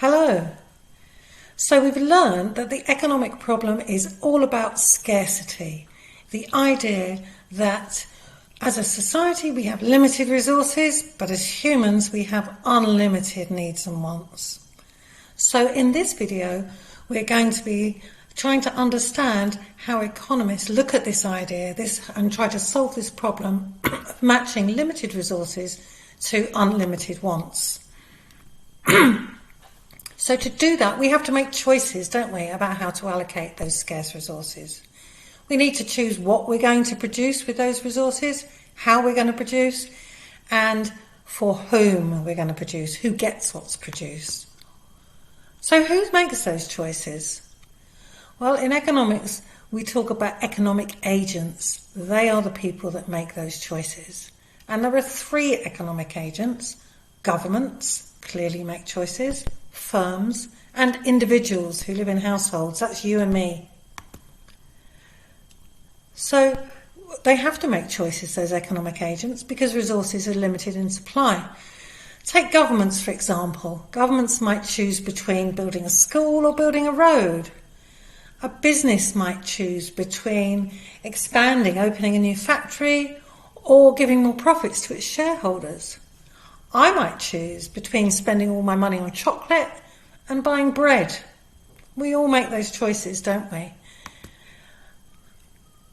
Hello. So we've learned that the economic problem is all about scarcity. The idea that as a society we have limited resources, but as humans we have unlimited needs and wants. So in this video we're going to be trying to understand how economists look at this idea and try to solve this problem of matching limited resources to unlimited wants. So to do that, we have to make choices, don't we, about how to allocate those scarce resources. We need to choose what we're going to produce with those resources, how we're going to produce, and for whom we're going to produce, who gets what's produced. So who makes those choices? Well, in economics, we talk about economic agents. They are the people that make those choices. And there are three economic agents: governments clearly make choices, firms, and individuals who live in households. That's you and me. So they have to make choices, those economic agents, because resources are limited in supply. Take governments, for example. Governments might choose between building a school or building a road. A business might choose between expanding, opening a new factory, or giving more profits to its shareholders. I might choose between spending all my money on chocolate and buying bread. We all make those choices, don't we?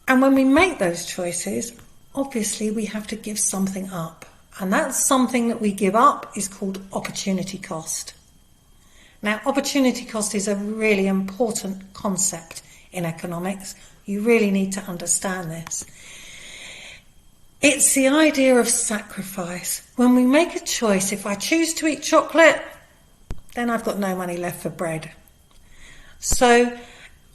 And when we make those choices, obviously we have to give something up. And that something that we give up is called opportunity cost. Now, opportunity cost is a really important concept in economics. You really need to understand this. It's the idea of sacrifice. When we make a choice, if I choose to eat chocolate, then I've got no money left for bread. So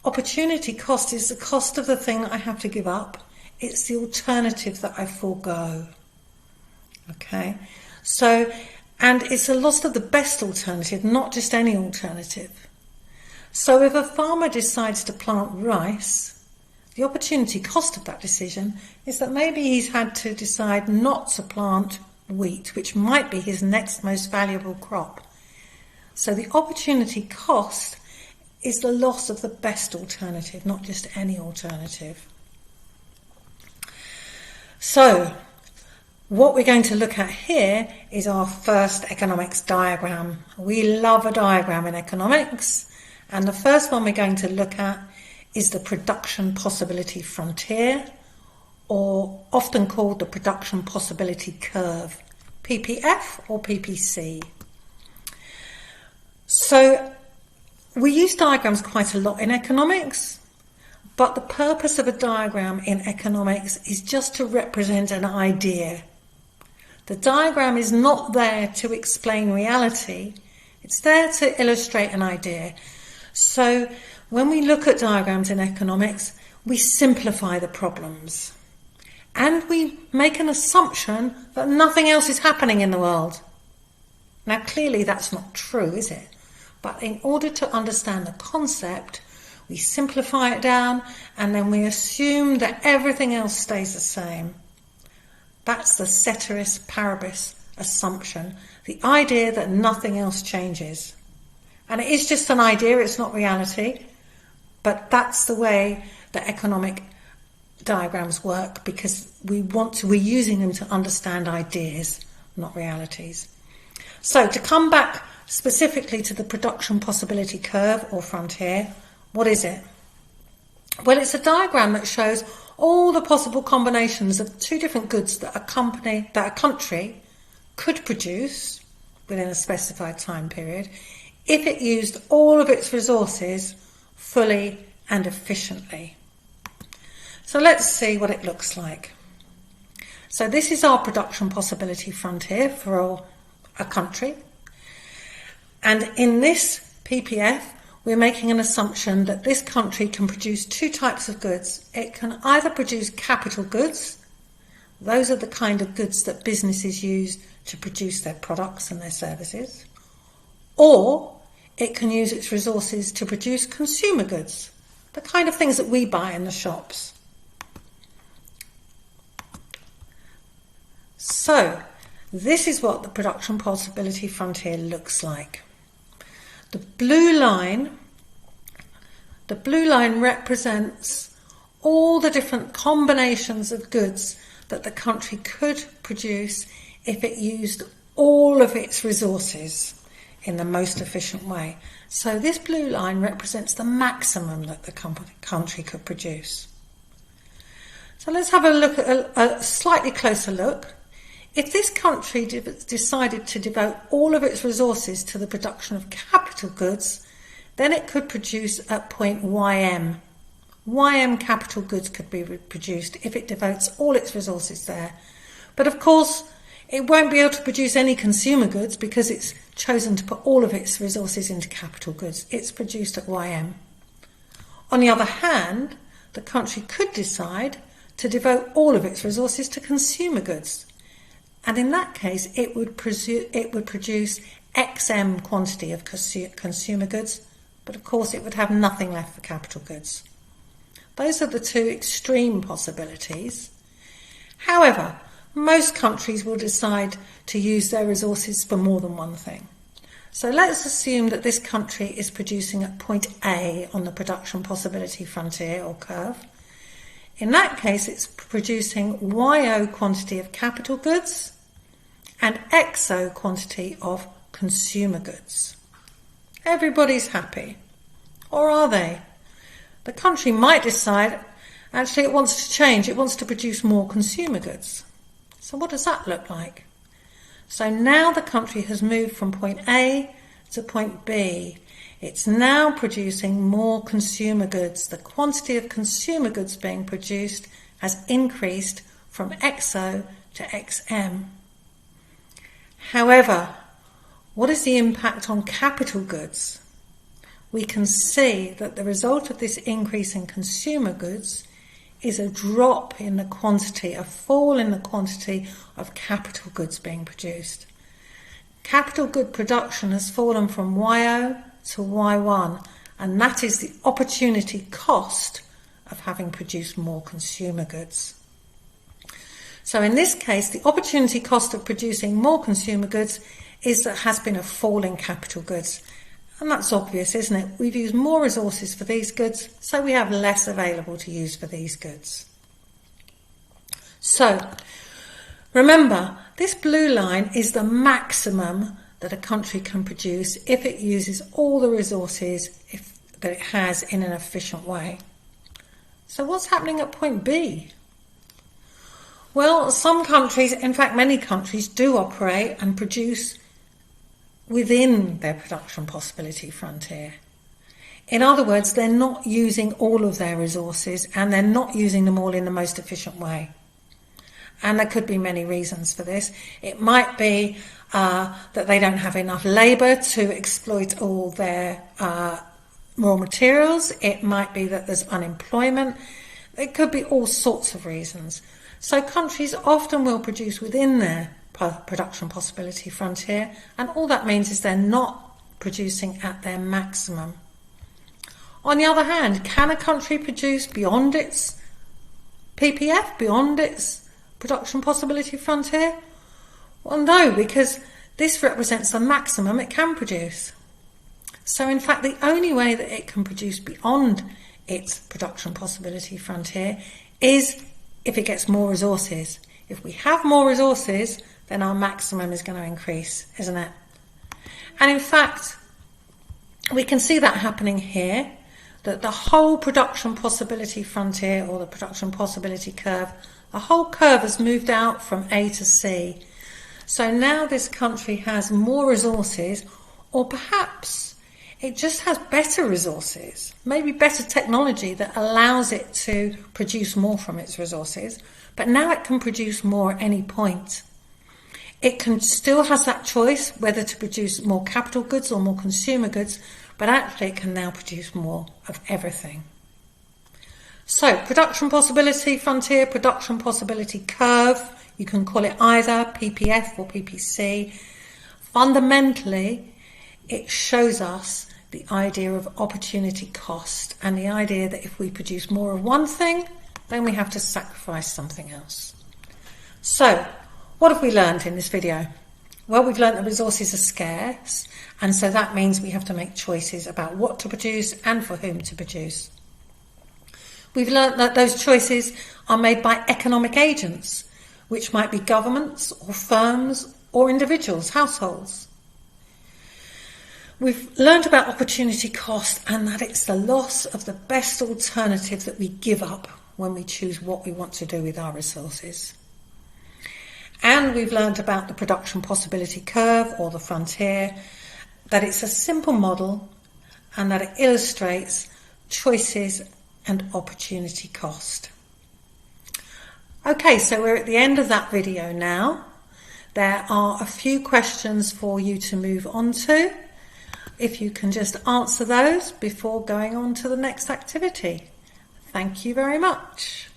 opportunity cost is the cost of the thing that I have to give up. It's the alternative that I forego. Okay? So, and it's a loss of the best alternative, not just any alternative. So if a farmer decides to plant rice, the opportunity cost of that decision is that maybe he's had to decide not to plant wheat, which might be his next most valuable crop. So the opportunity cost is the loss of the best alternative, not just any alternative. So what we're going to look at here is our first economics diagram. We love a diagram in economics, and the first one we're going to look at is the production possibility frontier, or often called the production possibility curve, PPF or PPC. So we use diagrams quite a lot in economics, but the purpose of a diagram in economics is just to represent an idea. The diagram is not there to explain reality, it's there to illustrate an idea. So when we look at diagrams in economics, we simplify the problems. And we make an assumption that nothing else is happening in the world. Now clearly that's not true, is it? But in order to understand the concept, we simplify it down and then we assume that everything else stays the same. That's the ceteris paribus assumption, the idea that nothing else changes. And it is just an idea, it's not reality, but that's the way that economic diagrams work, because we're using them to understand ideas, not realities. So to come back specifically to the production possibility curve or frontier, what is it? Well, it's a diagram that shows all the possible combinations of two different goods that a country could produce within a specified time period if it used all of its resources fully and efficiently. So let's see what it looks like. So this is our production possibility frontier for a country. And in this PPF, we're making an assumption that this country can produce two types of goods. It can either produce capital goods. Those are the kind of goods that businesses use to produce their products and their services. Or it can use its resources to produce consumer goods, the kind of things that we buy in the shops. So this is what the production possibility frontier looks like. The blue line represents all the different combinations of goods that the country could produce if it used all of its resources in the most efficient way. So this blue line represents the maximum that the country could produce. So let's have a look at a slightly closer look. If this country decided to devote all of its resources to the production of capital goods, then it could produce at point YM. YM capital goods could be produced if it devotes all its resources there. But of course, it won't be able to produce any consumer goods because it's chosen to put all of its resources into capital goods. It's produced at YM. On the other hand, the country could decide to devote all of its resources to consumer goods. And in that case, it would produce XM quantity of consumer goods, but of course it would have nothing left for capital goods. Those are the two extreme possibilities. However, most countries will decide to use their resources for more than one thing. So let's assume that this country is producing at point A on the production possibility frontier or curve. In that case, it's producing YO quantity of capital goods and XO quantity of consumer goods. Everybody's happy. Or are they? The country might decide, actually it wants to change. It wants to produce more consumer goods. So what does that look like? So now the country has moved from point A to point B. It's now producing more consumer goods. The quantity of consumer goods being produced has increased from XO to XM. However, what is the impact on capital goods? We can see that the result of this increase in consumer goods is a drop in the quantity, a fall in the quantity of capital goods being produced. Capital good production has fallen from YO to Y1, and that is the opportunity cost of having produced more consumer goods. So in this case, the opportunity cost of producing more consumer goods is that has been a fall in capital goods. And that's obvious, isn't it? We've used more resources for these goods, so we have less available to use for these goods. So, remember, this blue line is the maximum that a country can produce if it uses all the resources that it has in an efficient way. So what's happening at point B? Well, some countries, in fact many countries, do operate and produce within their production possibility frontier. In other words, they're not using all of their resources and they're not using them all in the most efficient way. And there could be many reasons for this. It might be that they don't have enough labour to exploit all their raw materials. It might be that there's unemployment. It could be all sorts of reasons. So countries often will produce within their production possibility frontier, and all that means is they're not producing at their maximum. On the other hand, can a country produce beyond its PPF, beyond its production possibility frontier? Well, no, because this represents the maximum it can produce. So in fact, the only way that it can produce beyond its production possibility frontier is if it gets more resources. If we have more resources, then our maximum is going to increase, isn't it? And in fact, we can see that happening here, that the whole production possibility frontier, or the production possibility curve, the whole curve has moved out from A to C. So now this country has more resources, or perhaps it just has better resources, maybe better technology that allows it to produce more from its resources, but now it can produce more at any point. It can still has that choice whether to produce more capital goods or more consumer goods, but actually it can now produce more of everything. So, production possibility frontier, production possibility curve, you can call it either PPF or PPC. Fundamentally, it shows us the idea of opportunity cost and the idea that if we produce more of one thing, then we have to sacrifice something else. So, what have we learned in this video? Well, we've learnt that resources are scarce, and so that means we have to make choices about what to produce and for whom to produce. We've learnt that those choices are made by economic agents, which might be governments or firms or individuals, households. We've learned about opportunity cost and that it's the loss of the best alternative that we give up when we choose what we want to do with our resources. And we've learned about the production possibility curve, or the frontier, that it's a simple model and that it illustrates choices and opportunity cost. Okay, so we're at the end of that video now. There are a few questions for you to move on to. If you can just answer those before going on to the next activity. Thank you very much.